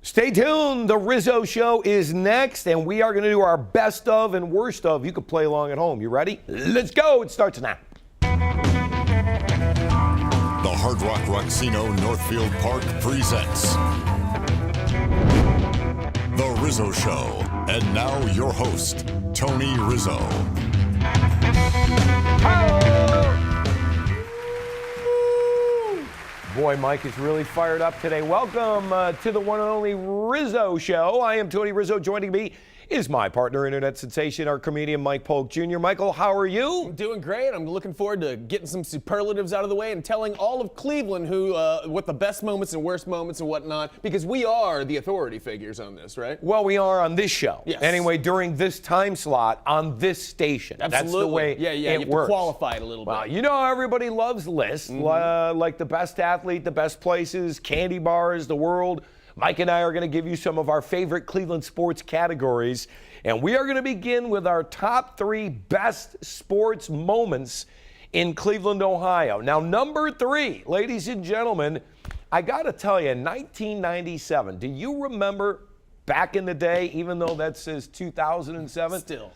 Stay tuned. The Rizzo Show is next, and we are going to do our best of and worst of. You can play along at home. You ready? Let's go. It starts now. The Hard Rock Rocksino Northfield Park presents The Rizzo Show. And now your host, Tony Rizzo. Boy, Mike is really fired up today. Welcome to the one and only Rizzo Show. I am Tony Rizzo. Joining me is my partner, internet sensation, our comedian Mike Polk Jr. Michael, how are you? I'm doing great. I'm looking forward to getting some superlatives out of the way and telling all of Cleveland who what the best moments and worst moments and whatnot, because we are the authority figures on this, right? Well, we are on this show. Yes. Anyway, during this time slot on this station. Absolutely. That's the way you it have works. to qualify it a little Well, bit. you know everybody loves lists, like the best athlete, the best places, candy bars, the world. Mike and I are going to give you some of our favorite Cleveland sports categories, and we are going to begin with our top 3 best sports moments in Cleveland, Ohio. Now, number 3, ladies and gentlemen, I got to tell you, 1997, do you remember back in the day, even though that says 2007? Still.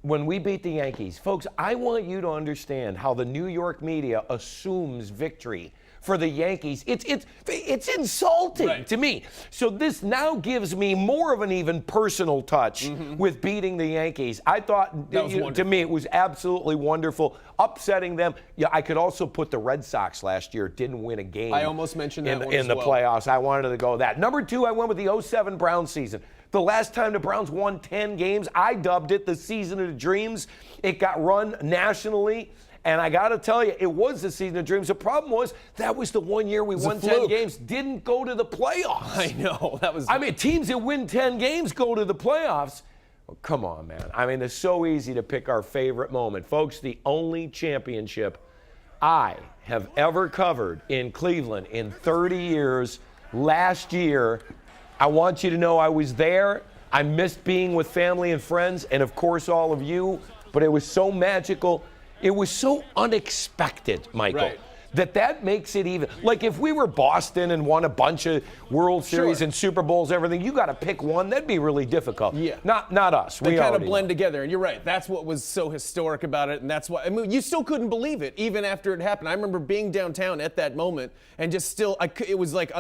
When we beat the Yankees, folks, I want you to understand how the New York media assumes victory for the Yankees. It's insulting to me. So this now gives me more of an even personal touch with beating the Yankees. I thought, to me, it was absolutely wonderful. Upsetting them. Yeah, I could also put the Red Sox last year. Didn't win a game. I almost mentioned that one in as the well. playoffs. I wanted to go that. Number 2, I went with the 07 Browns season. The last time the Browns won 10 games, I dubbed it the season of the dreams. It got run nationally. And I got to tell you, it was the season of dreams. The problem was that was the one year we won 10 games, didn't go to the playoffs. I know. I mean, teams that win 10 games go to the playoffs. Well, come on, man. I mean, it's so easy to pick our favorite moment. Folks, the only championship I have ever covered in Cleveland in 30 years, last year, I want you to know I was there. I missed being with family and friends, and of course all of you, but it was so magical. It was so unexpected, Michael, that makes it even. Like if we were Boston and won a bunch of World Series and Super Bowls, everything, you got to pick one. That'd be really difficult. Yeah. Not us. They kind of blend together, and you're right. That's what was so historic about it, and that's why. I mean, you still couldn't believe it even after it happened. I remember being downtown at that moment and just still, it was like,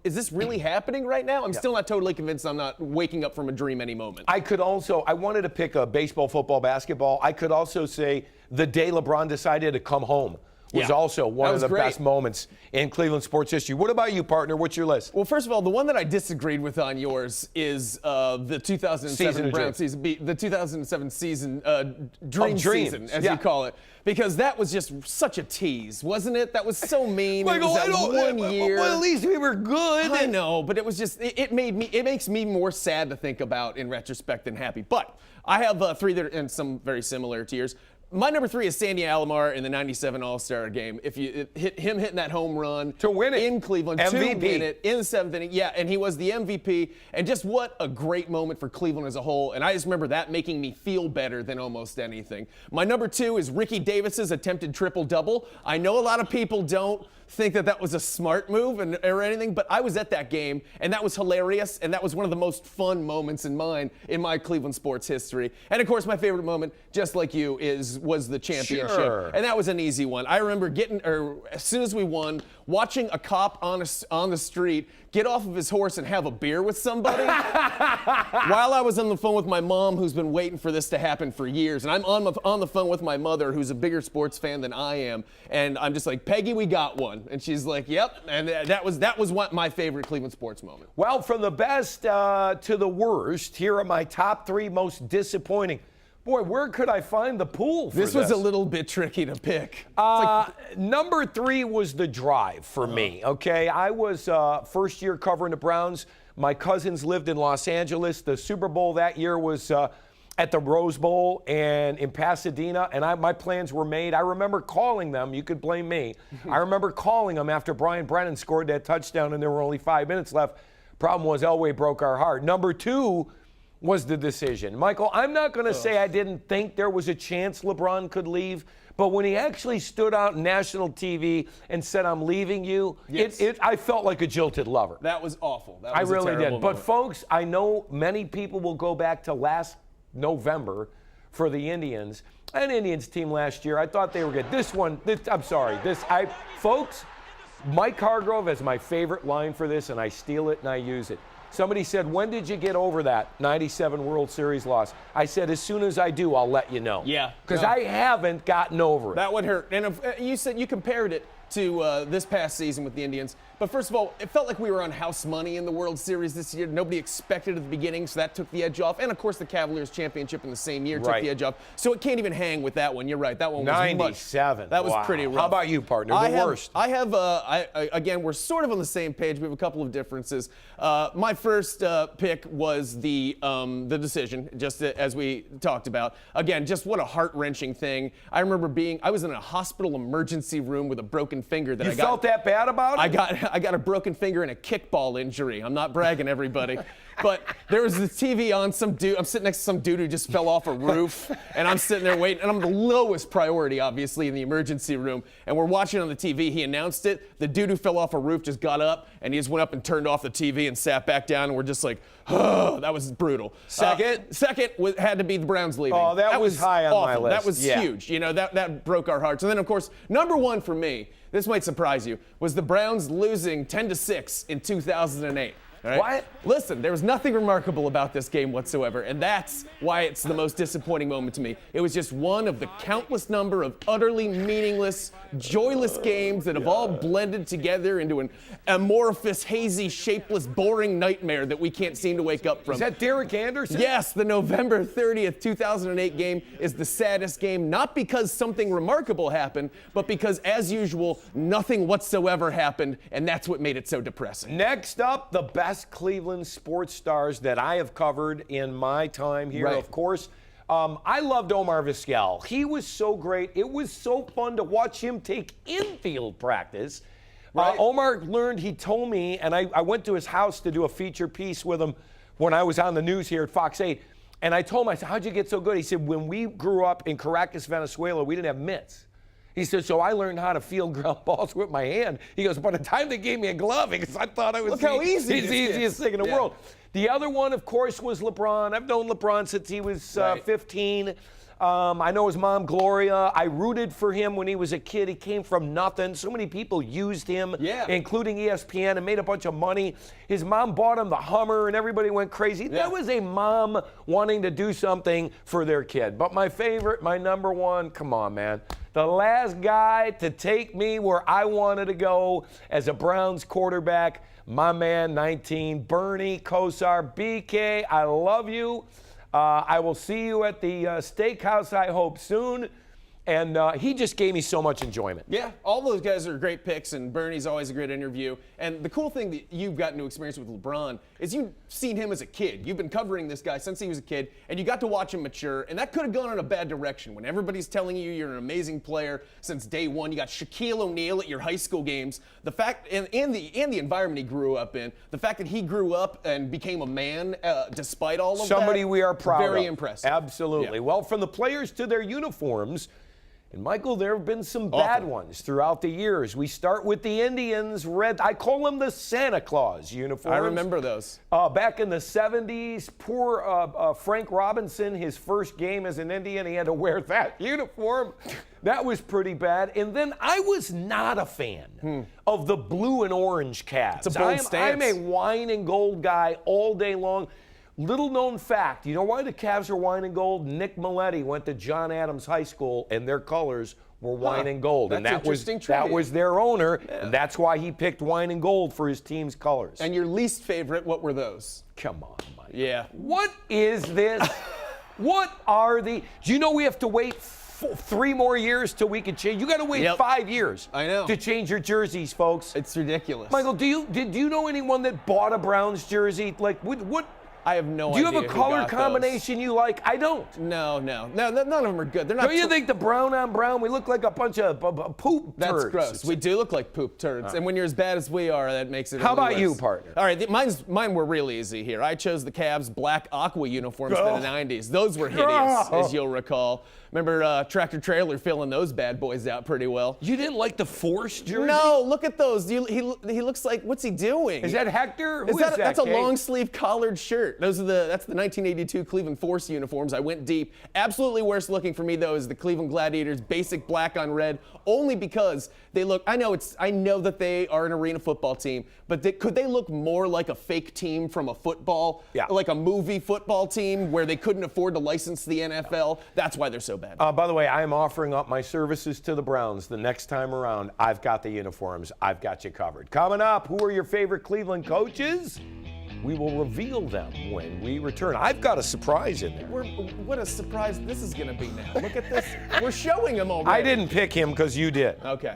is this really happening right now? I'm still not totally convinced I'm not waking up from a dream any moment. I wanted to pick a baseball, football, basketball. I could also say the day LeBron decided to come home was also one of the best moments in Cleveland sports history. What about you, partner? What's your list? Well, first of all, the one that I disagreed with on yours is the 2007 Browns season, the 2007 season, dream season, as you call it, because that was just such a tease, wasn't it? That was so mean. Michael, it was that 1 year. Well, at least we were good. I know, but it was just, it makes me more sad to think about in retrospect than happy. But I have 3 that are, and some very similar to yours. My number 3 is Sandy Alomar in the 97 All-Star game. If you him hitting that home run to win it in Cleveland, MVP. to win it in the 7th inning, and he was the MVP. And just what a great moment for Cleveland as a whole. And I just remember that making me feel better than almost anything. My number 2 is Ricky Davis's attempted triple-double. I know a lot of people don't think that was a smart move or anything, but I was at that game, and that was hilarious, and that was one of the most fun moments in my Cleveland sports history. And of course, my favorite moment, just like you, was the championship, and that was an easy one. I remember as soon as we won, watching a cop on the street get off of his horse and have a beer with somebody while I was on the phone with my mom, who's been waiting for this to happen for years. And I'm on the phone with my mother, who's a bigger sports fan than I am. And I'm just like, Peggy, we got one. And she's like, yep. And that was my favorite Cleveland sports moment. Well, from the best to the worst, here are my top 3 most disappointing. Boy, where could I find the pool for this? This was a little bit tricky to pick. Number 3 was the drive for me, okay? I was first year covering the Browns. My cousins lived in Los Angeles. The Super Bowl that year was at the Rose Bowl and in Pasadena, and my plans were made. I remember calling them. You could blame me. I remember calling them after Brian Brennan scored that touchdown and there were only 5 minutes left. Problem was Elway broke our heart. Number 2 was the decision. Michael, I'm not going to say I didn't think there was a chance LeBron could leave, but when he actually stood out on national TV and said, "I'm leaving you," I felt like a jilted lover. That was awful. That was I really a terrible did. But moment. folks, I know many people will go back to last November for the Indians. An Indians team last year, I thought they were good. Folks, Mike Hargrove has my favorite line for this, and I steal it and I use it. Somebody said, "When did you get over that 97 World Series loss?" I said, "As soon as I do, I'll let you know." Yeah. Because I haven't gotten over it. That would hurt. And you said you compared it to this past season with the Indians. But first of all, it felt like we were on house money in the World Series this year. Nobody expected at the beginning, so that took the edge off. And, of course, the Cavaliers championship in the same year took the edge off. So it can't even hang with that one. You're right. That one was 97. That was pretty rough. How about you, partner? Worst. Again, we're sort of on the same page. We have a couple of differences. My first pick was the decision, just as we talked about. Again, just what a heart-wrenching thing. I remember I was in a hospital emergency room with a broken finger that You felt that bad about it? I got a broken finger and a kickball injury. I'm not bragging, everybody. But there was the TV on, some dude. I'm sitting next to some dude who just fell off a roof, and I'm sitting there waiting. And I'm the lowest priority, obviously, in the emergency room. And we're watching on the TV. He announced it. The dude who fell off a roof just got up, and he just went up and turned off the TV and sat back down. And we're just like, oh, that was brutal. Second had to be the Browns leaving. Oh, that was high on my list. That was huge. You know, that broke our hearts. And then, of course, number one for me, this might surprise you, was the Browns losing 10-6 in 2008. Right? What? Listen, there was nothing remarkable about this game whatsoever, and that's why it's the most disappointing moment to me. It was just one of the countless number of utterly meaningless, joyless games that have all blended together into an amorphous, hazy, shapeless, boring nightmare that we can't seem to wake up from. Is that Derek Anderson? Yes, the November 30th, 2008 game is the saddest game, not because something remarkable happened, but because, as usual, nothing whatsoever happened, and that's what made it so depressing. Next up, the best Cleveland sports stars that I have covered in my time here, of course. I loved Omar Vizquel. He was so great. It was so fun to watch him take infield practice. Omar learned, he told me, and I went to his house to do a feature piece with him when I was on the news here at Fox 8. And I told him, I said, "How'd you get so good?" He said, "When we grew up in Caracas, Venezuela, we didn't have mitts." He said, "So I learned how to field ground balls with my hand." He goes, "By the time they gave me a glove, because I thought it was the easiest thing in the world." The other one, of course, was LeBron. I've known LeBron since he was 15. I know his mom, Gloria. I rooted for him when he was a kid. He came from nothing. So many people used him, including ESPN, and made a bunch of money. His mom bought him the Hummer, and everybody went crazy. That was a mom wanting to do something for their kid. But my favorite, my number one, come on, man. The last guy to take me where I wanted to go as a Browns quarterback, my man, 19, Bernie Kosar. BK, I love you. I will see you at the steakhouse, I hope, soon. And he just gave me so much enjoyment. Yeah, all those guys are great picks, and Bernie's always a great interview. And the cool thing that you've gotten to experience with LeBron is you've seen him as a kid. You've been covering this guy since he was a kid, and you got to watch him mature. And that could have gone in a bad direction. When everybody's telling you you're an amazing player since day one, you got Shaquille O'Neal at your high school games. The fact, and the environment he grew up in, the fact that he grew up and became a man despite all of that. Somebody we are proud of. Very impressive. Absolutely. Yeah. Well, from the players to their uniforms. And, Michael, there have been some bad ones throughout the years. We start with the Indians' red. I call them the Santa Claus uniforms. I remember those. Back in the 70s, poor Frank Robinson, his first game as an Indian, he had to wear that uniform. That was pretty bad. And then I was not a fan of the blue and orange Cavs. It's a bold stance. I'm a wine and gold guy all day long. Little known fact, you know why the Cavs are wine and gold? Nick Milletti went to John Adams High School, and their colors were wine and gold. And that was their owner, and that's why he picked wine and gold for his team's colors. And your least favorite, what were those? Come on, Mike. Yeah. What is this? What are the... Do you know we have to wait 3 more years till we can change? You got to wait 5 years. I know. To change your jerseys, folks. It's ridiculous. Michael, do you know anyone that bought a Browns jersey? Like, what I have no Do idea. you have a color combination you like? I don't. No, none of them are good. They're not. Don't you think the brown on brown, we look like a bunch of poop turds? That's gross. We do look like poop turds. And when you're as bad as we are, that makes it How only about worse. you, partner? All right, mine were real easy here. I chose the Cavs black aqua uniforms from the 90s. Those were hideous, as you'll recall. Remember Tractor Trailer filling those bad boys out pretty well. You didn't like the Force jersey? No, look at those. He looks like, what's he doing? Is that Hector? Who is that? That's a Kate? long sleeve collared shirt. That's the 1982 Cleveland Force uniforms. I went deep. Absolutely worst looking for me though is the Cleveland Gladiators basic black on red, only because they look. I know that they are an arena football team, but could they look more like a fake team from a football, like a movie football team where they couldn't afford to license the NFL? That's why they're so bad. By the way, I am offering up my services to the Browns the next time around. I've got the uniforms. I've got you covered. Coming up, who are your favorite Cleveland coaches? We will reveal them when we return. I've got a surprise in there. What a surprise this is going to be now. Look at this. We're showing him already. I didn't pick him because you did. Okay.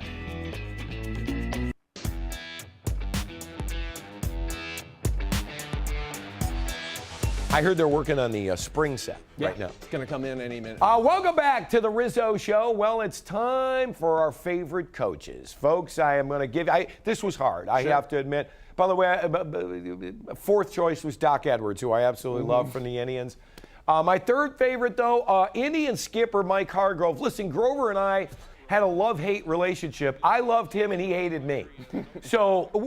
I heard they're working on the spring set right now. It's going to come in any minute. Welcome back to the Rizzo Show. Well, it's time for our favorite coaches. Folks, I am going to give this was hard, I have to admit. By the way, fourth choice was Doc Edwards, who I absolutely love from the Indians. My third favorite, though, Indian skipper Mike Hargrove. Listen, Grover and I had a love-hate relationship. I loved him and he hated me.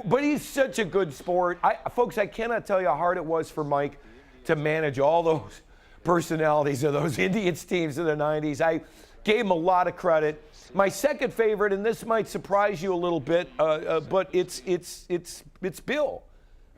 But he's such a good sport. Folks, I cannot tell you how hard it was for Mike to manage all those personalities of those Indians teams in the 90s. I gave him a lot of credit. My second favorite, and this might surprise you a little bit, but it's Bill.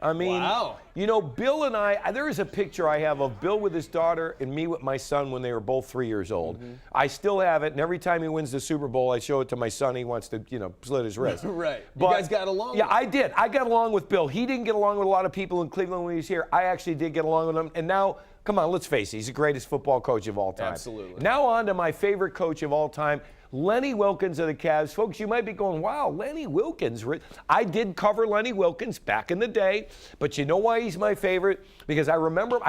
I mean, wow. You know, Bill and I, there is a picture I have of Bill with his daughter and me with my son when they were both 3 years old. I still have it, and every time he wins the Super Bowl, I show it to my son. He wants to, slit his wrist. Right. But, you guys got along? Yeah, I did. I got along with Bill. He didn't get along with a lot of people in Cleveland when he was here. I actually did get along with him, and now, come on, let's face it, he's the greatest football coach of all time. Absolutely. Now on to my favorite coach of all time, Lenny Wilkens of the Cavs. Folks, you might be going, wow, Lenny Wilkens. I did cover Lenny Wilkens back in the day, but you know why he's my favorite? Because I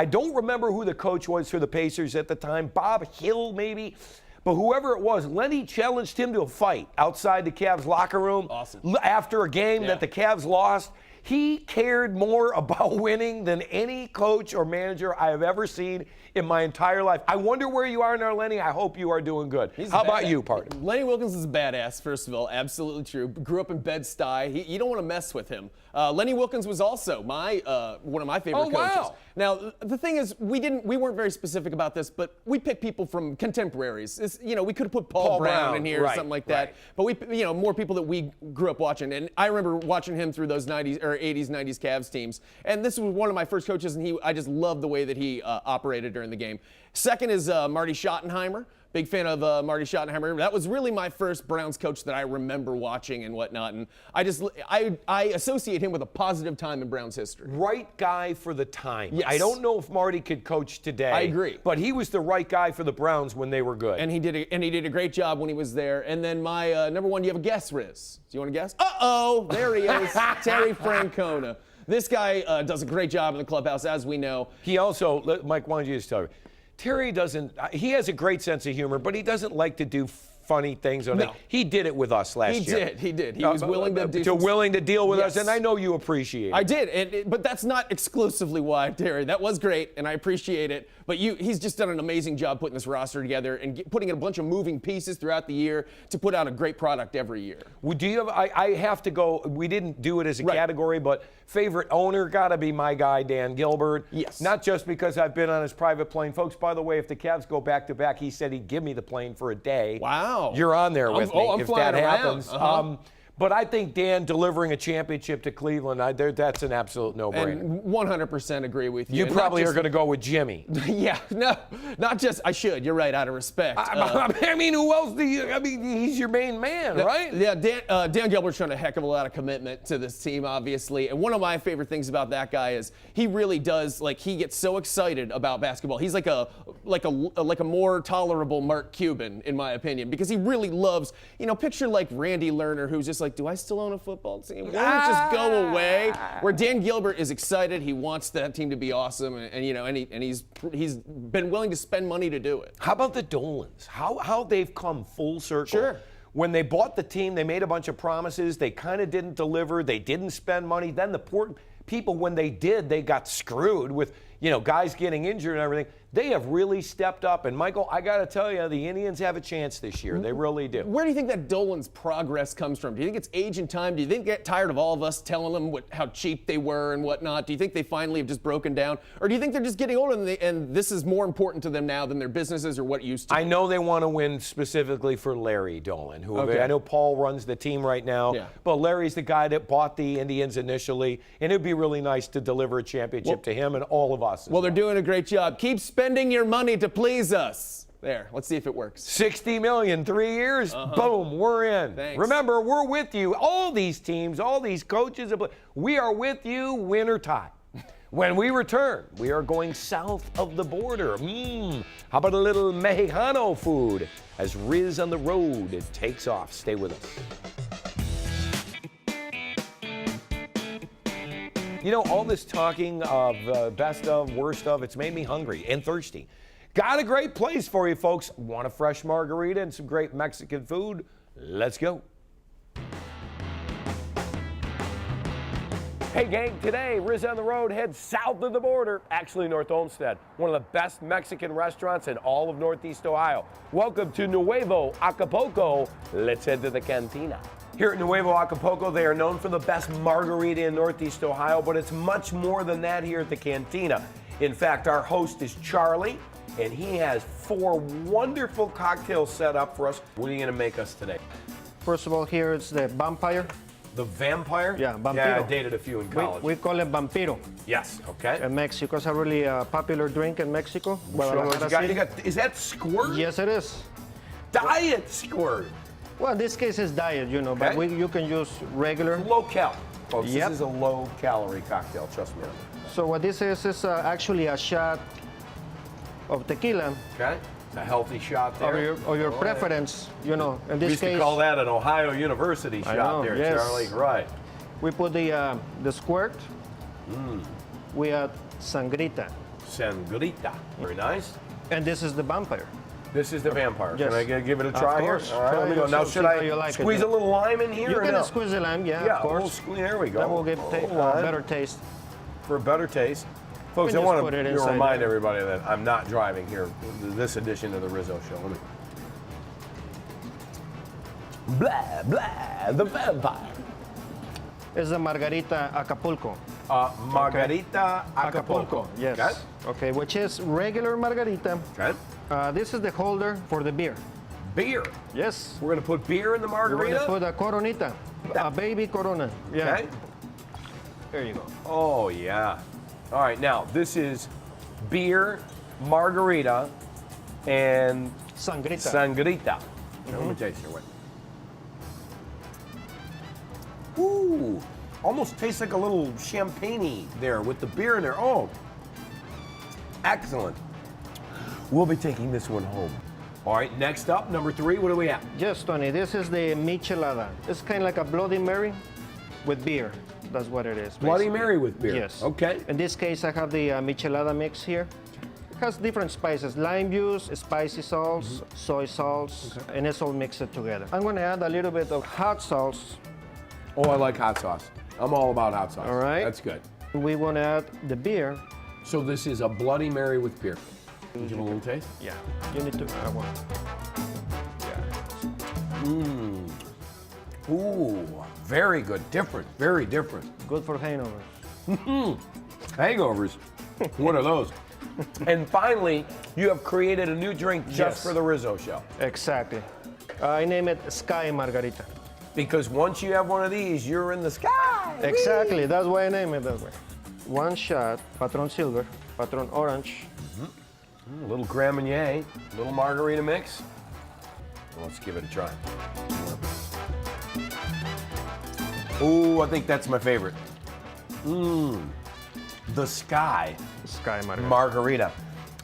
don't remember who the coach was for the Pacers at the time, Bob Hill maybe, but whoever it was, Lenny challenged him to a fight outside the Cavs locker room. Awesome. After a game that the Cavs lost. He cared more about winning than any coach or manager I have ever seen in my entire life. I wonder where you are now, Lenny. I hope you are doing good. How about you, partner? Lenny Wilkens is a badass, first of all. Absolutely true. Grew up in Bed-Stuy. You don't want to mess with him. Lenny Wilkens was also one of my favorite coaches. Wow. Now, the thing is, we weren't very specific about this, but we picked people from contemporaries. We could have put Paul Brown in here or something like that. But more people that we grew up watching. And I remember watching him through those 90s or 80s, 90s Cavs teams. And this was one of my first coaches, and I just loved the way that he operated during the game. Second is Marty Schottenheimer. Big fan of Marty Schottenheimer. That was really my first Browns coach that I remember watching and whatnot. And I associate him with a positive time in Browns history. Right guy for the time. Yes. I don't know if Marty could coach today. I agree. But he was the right guy for the Browns when they were good. And he did a great job when he was there. And then my number one, do you have a guess, Riz? Do you want to guess? Uh-oh, there he is, Terry Francona. This guy does a great job in the clubhouse, as we know. He also, Mike, why don't you just tell me? Terry he has a great sense of humor, but he doesn't like to do funny things. He did it with us last year. He did. He was willing to do willing to deal with us, and I know you appreciate it. I did, but that's not exclusively why, Terry. That was great, and I appreciate it. But he's just done an amazing job putting this roster together and putting in a bunch of moving pieces throughout the year to put out a great product every year. Well, do you have? I have to go. We didn't do it as a category, but favorite owner got to be my guy Dan Gilbert. Yes. Not just because I've been on his private plane, folks. By the way, if the Cavs go back to back, he said he'd give me the plane for a day. Wow. You're on there with me I'm if flying that around. happens. But I think Dan delivering a championship to Cleveland, that's an absolute no-brainer. And 100% agree with you. You probably are going to go with Jimmy. Yeah, no, not just, I should. You're right, out of respect. I mean, who else do you, he's your main man, right? Yeah, Dan Gilbert's shown a heck of a lot of commitment to this team, obviously. And one of my favorite things about that guy is he really does, he gets so excited about basketball. He's like a more tolerable Mark Cuban, in my opinion, because he really loves, picture like Randy Lerner, who's just like, do I still own a football team? Why don't it just go away? Where Dan Gilbert is excited, he wants that team to be awesome, and he's been willing to spend money to do it. How about the Dolans? How they've come full circle. Sure. When they bought the team, they made a bunch of promises. They kind of didn't deliver. They didn't spend money. Then the poor people, when they did, they got screwed with, guys getting injured and everything. They have really stepped up. And, Michael, I got to tell you, the Indians have a chance this year. They really do. Where do you think that Dolan's progress comes from? Do you think it's age and time? Do you think they get tired of all of us telling them how cheap they were and whatnot? Do you think they finally have just broken down? Or do you think they're just getting older and this is more important to them now than their businesses or what it used to be? I know they want to win specifically for Larry Dolan, who Okay. I know Paul runs the team right now. Yeah. But Larry's the guy that bought the Indians initially, and it'd be really nice to deliver a championship to him and all of us. Well, they're doing a great job. Keep spending your money to please us. There, let's see if it works. $60 million, 3 years, boom, we're in. Thanks. Remember, we're with you. All these teams, all these coaches, we are with you, win or tie. When we return, we are going south of the border. How about a little Mexicano food as Riz on the road takes off? Stay with us. All this talking of best of, worst of, it's made me hungry and thirsty. Got a great place for you, folks. Want a fresh margarita and some great Mexican food? Let's go. Hey, gang, today, Riz on the road heads south of the border, actually North Olmsted, one of the best Mexican restaurants in all of Northeast Ohio. Welcome to Nuevo Acapulco. Let's head to the cantina. Here at Nuevo Acapulco, they are known for the best margarita in Northeast Ohio, but it's much more than that here at the cantina. In fact, our host is Charlie, and he has 4 wonderful cocktails set up for us. What are you going to make us today? First of all, here it's the vampire. The vampire? Yeah, vampiro. Yeah, I dated a few in college. We call it vampiro. Yes, okay. In Mexico, it's a really popular drink in Mexico. So Guadalajara City. is that squirt? Yes, it is. Diet squirt. Well, in this case, it's diet, but Okay. you can use regular. Low cal. Folks, Yep. this is a low calorie cocktail, trust me on that. So what this is actually a shot of tequila Okay? It's a healthy shot there. of your preference, In We this used case, to call that an Ohio University shot know, there, yes. Charlie. Right. we put the squirt. We add sangrita, Sangrita. Very nice. and this is the vampire. This is the vampire. Yes. Can I give it a Of try course. here? All right, Try let me go. it Now, yourself, should see I how you like it, squeeze yeah. a little lime in here You or can no? squeeze the lime, yeah, Yeah, of course. we'll squeeze. There we go. That will give Lime. better taste. For a better taste. Folks, You I can want just put it to inside remind there. everybody that I'm not driving here this edition of the Rizzo Show. Let me. Blah, blah, the vampire. It's the Margarita Acapulco. Margarita Acapulco. Yes. Okay. Okay, which is regular margarita. Okay. This is the holder for the beer. Beer. Yes. We're going to put beer in the We're going margarita? to put a coronita, a baby corona. Yeah. Okay. There you go. Oh, yeah. All right, now, this is beer, margarita, and Sangrita. sangrita. Let me taste your way. Ooh, almost tastes like a little champagne there with the beer in there. Oh, excellent. We'll be taking this one home. All right, next up, number 3, what do we have? Yes, Tony, this is the michelada. It's kind of like a Bloody Mary with beer. That's what it is. Bloody basically. Mary with beer. Yes. Okay. In this case, I have the michelada mix here. It has different spices, lime juice, spicy sauce, soy sauce, and it's all mixed together. I'm going to add a little bit of hot sauce. Oh, I like hot sauce. I'm all about hot sauce. All right. That's good. We want to add the beer. So this is a Bloody Mary with beer. Can you give a little taste? Yeah. You need to add one. Yeah. Ooh, very good. Different. Very different. Good for hangovers. Hangovers. What are those? And finally, you have created a new drink just Yes. for the Rizzo Show. Exactly. I name it Sky Margarita. Because once you have one of these, you're in the sky. Exactly. That's why I name it that way. One shot, Patron Silver, Patron Orange. A little Grand Marnier, a little margarita mix. Let's give it a try. Ooh, I think that's my favorite. The Sky Sky Margarita. Margarita.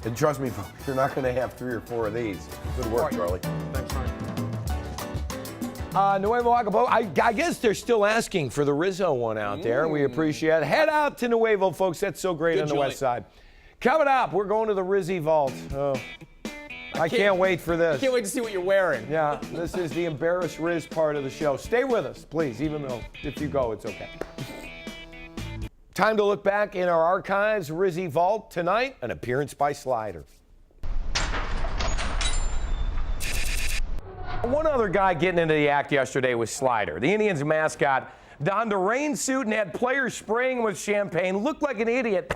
And trust me, folks, you're not going to have 3 or 4 of these. Good work, Charlie. Thanks, Tony. Nuevo Acapulco. I guess they're still asking for the Rizzo one out there. We appreciate it. Head out to Nuevo, folks. That's so great Good on the joint. west side. Coming up, we're going to the Rizzy Vault. Oh, I can't wait for this. Can't wait to see what you're wearing. Yeah, this is the embarrassed Riz part of the show. Stay with us, please, even though if you go, it's okay. Time to look back in our archives. Rizzy Vault tonight, an appearance by Slider. One other guy getting into the act yesterday was Slider. The Indians mascot donned a rain suit and had players spraying him with champagne. Looked like an idiot.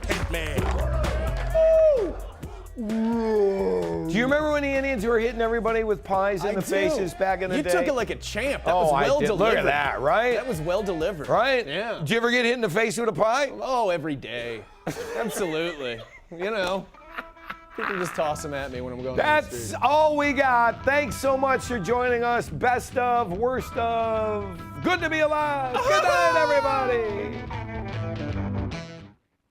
Do you remember when the Indians were hitting everybody with pies in the faces back in the day? You took it like a champ. That was well delivered. Look at that, right? That was well delivered. Right? Yeah. Did you ever get hit in the face with a pie? Oh, every day. Absolutely. You know, people just toss them at me when I'm going down the That's street. all we got. Thanks so much for joining us. Best of, worst of, good to be alive. Good night, everybody.